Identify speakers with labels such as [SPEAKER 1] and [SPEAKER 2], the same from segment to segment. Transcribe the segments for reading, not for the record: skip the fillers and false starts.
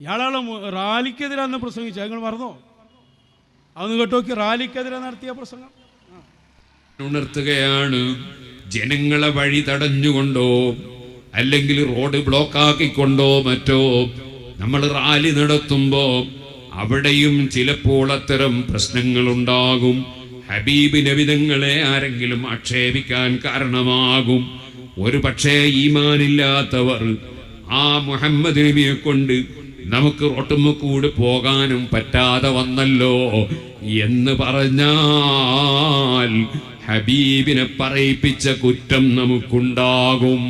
[SPEAKER 1] ഇയാളാണ് റാലിക്കെതിരാന്ന് പ്രസംഗിച്ചത്. നിങ്ങൾ മറന്നോ? അതൊന്ന് കേട്ടോക്കി. റാലിക്കെതിരെ നടത്തിയ പ്രസംഗം
[SPEAKER 2] ഉണർത്തുകയാണ്. ജനങ്ങളെ വഴി തടഞ്ഞുകൊണ്ടോ അല്ലെങ്കിൽ റോഡ് ബ്ലോക്കാക്കിക്കൊണ്ടോ മറ്റോ നമ്മൾ റാലി നടത്തുമ്പോ അവിടെയും ചിലപ്പോൾ അത്തരം പ്രശ്നങ്ങളുണ്ടാകും. ഹബീബ് നബി തങ്ങളെ ആരെങ്കിലും ആക്ഷേപിക്കാൻ കാരണമാകും. ഒരു പക്ഷേ ഈമാനില്ലാത്തവർ ആ മുഹമ്മദ് നബിയെ കൊണ്ട് നമുക്ക് റോട്ടുമ്മക്കൂടെ പോകാനും പറ്റാതെ വന്നല്ലോ എന്ന് പറഞ്ഞാൽ ഹബീബിനെ പറയിപ്പിച്ച കുറ്റം നമുക്കുണ്ടാകും.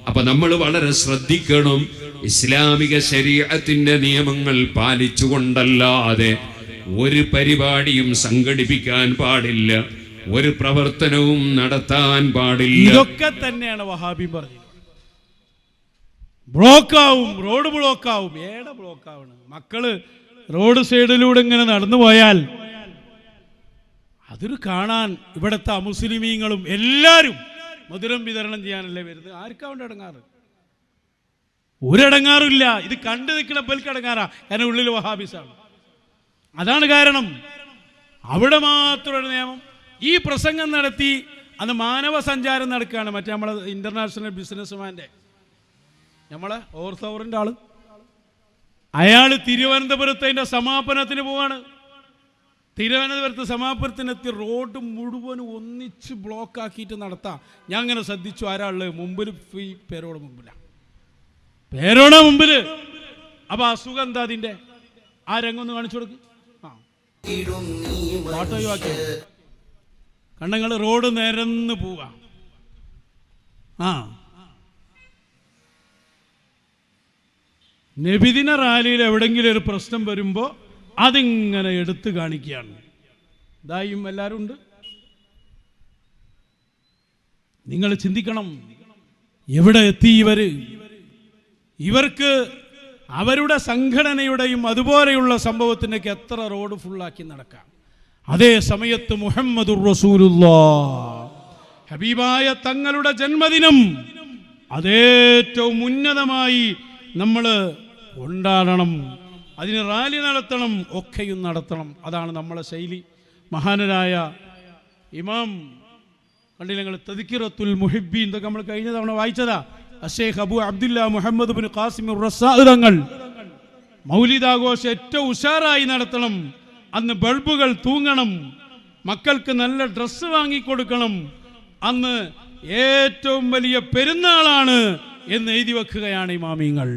[SPEAKER 2] അപ്പൊ നമ്മൾ വളരെ ശ്രദ്ധിക്കണം. ഇസ്ലാമിക ശരീഅത്തിന്റെ നിയമങ്ങൾ പാലിച്ചുകൊണ്ടല്ലാതെ ഒരു പരിപാടിയും സംഘടിപ്പിക്കാൻ പാടില്ല, ഒരു പ്രവർത്തനവും നടത്താൻ പാടില്ല.
[SPEAKER 1] ഇതൊക്കെ തന്നെയാണ് വഹാബി പറഞ്ഞത്. ബ്ലോക്കാവും, റോഡ് ബ്ലോക്കാവും. ഏടെ ബ്ലോക്കാവണ്? മക്കള് റോഡ് സൈഡിലൂടെ ഇങ്ങനെ നടന്നു പോയാൽ അതൊരു കാണാൻ ഇവിടുത്തെ അമുസ്ലിമീങ്ങളും എല്ലാവരും മധുരം വിതരണം ചെയ്യാനല്ലേ വരുന്നത്. ആർക്കാവേണ്ട ഇടങ്ങാറ്? ഒരടങ്ങാറില്ല. ഇത് കണ്ടു നിൽക്കുന്ന ബൽക്കടങ്ങാറാ. കാരണം ഉള്ളിൽ വഹാബിസാണ്. അതാണ് കാരണം. അവിടെ മാത്രം ഒരു നിയമം. ഈ പ്രസംഗം നടത്തി അന്ന് മാനവ സഞ്ചാരം നടക്കുകയാണ്. മറ്റേ നമ്മളെ ഇന്റർനാഷണൽ ബിസിനസ്മാൻ്റെ നമ്മളെ ഓർത്തവറിൻ്റെ ആള്, അയാൾ തിരുവനന്തപുരത്തിന്റെ സമാപനത്തിന് പോവാണ്. തിരുവനന്തപുരത്ത് സമാപനത്തിനെത്തി റോഡ് മുഴുവനും ഒന്നിച്ച് ബ്ലോക്കാക്കിയിട്ട് നടത്താം. ഞാൻ അങ്ങനെ ശ്രദ്ധിച്ചു. ആരാള് മുമ്പിൽ? ഈ പേരോടെ മുമ്പിലാണ്, പേരോടെ മുമ്പില്. അപ്പൊ അസുഖം എന്താ അതിന്റെ? ആ രംഗം ഒന്ന് കാണിച്ചു കൊടുക്ക്. പാട്ട് ഒഴിവാക്കി കണ്ണങ്ങൾ. റോഡ് നിരന്ന് പോവാ. നബിദിന റാലിയിൽ എവിടെങ്കിലും ഒരു പ്രശ്നം വരുമ്പോൾ അതിങ്ങനെ എടുത്തു കാണിക്കുകയാണ്. ഇതായും എല്ലാവരും ഉണ്ട്. നിങ്ങൾ ചിന്തിക്കണം, എവിടെ എത്തി ഇവർക്ക് അവരുടെ സംഘടനയുടെയും അതുപോലെയുള്ള സംഭവത്തിനൊക്കെ എത്ര റോഡ് ഫുള്ളാക്കി നടക്കാം. അതേ സമയത്ത് മുഹമ്മദുർ റസൂലുള്ളാഹ് ഹബീബായ തങ്ങളുടെ ജന്മദിനം അതേറ്റവും ഉന്നതമായി നമ്മൾ കൊണ്ടാടണം. അതിന് റാലി നടത്തണം, ഒക്കെയും നടത്തണം. അതാണ് നമ്മളെ ശൈലി. മഹാനരായ ഇമാം കണ്ടില്ല നിങ്ങൾ, തദ്കിറത്തുൽ മുഹിബ്ബീൻ ഇതൊക്കെ നമ്മൾ കഴിഞ്ഞ തവണ വായിച്ചതാ. അഷേഖ് അബു അബ്ദുല്ല മുഹമ്മദ് ബിൻ ഖാസിം റസാഅ് തങ്ങൾ മൗലിദാഘോഷം ഏറ്റവും ഉഷാറായി നടത്തണം. അന്ന് ബൾബുകൾ തൂങ്ങണം, മക്കൾക്ക് നല്ല ഡ്രസ്സ് വാങ്ങിക്കൊടുക്കണം, അന്ന് ഏറ്റവും വലിയ പെരുന്നാളാണ് എന്ന് എഴുതി വെക്കുകയാണ് ഇമാമിങ്ങൾ.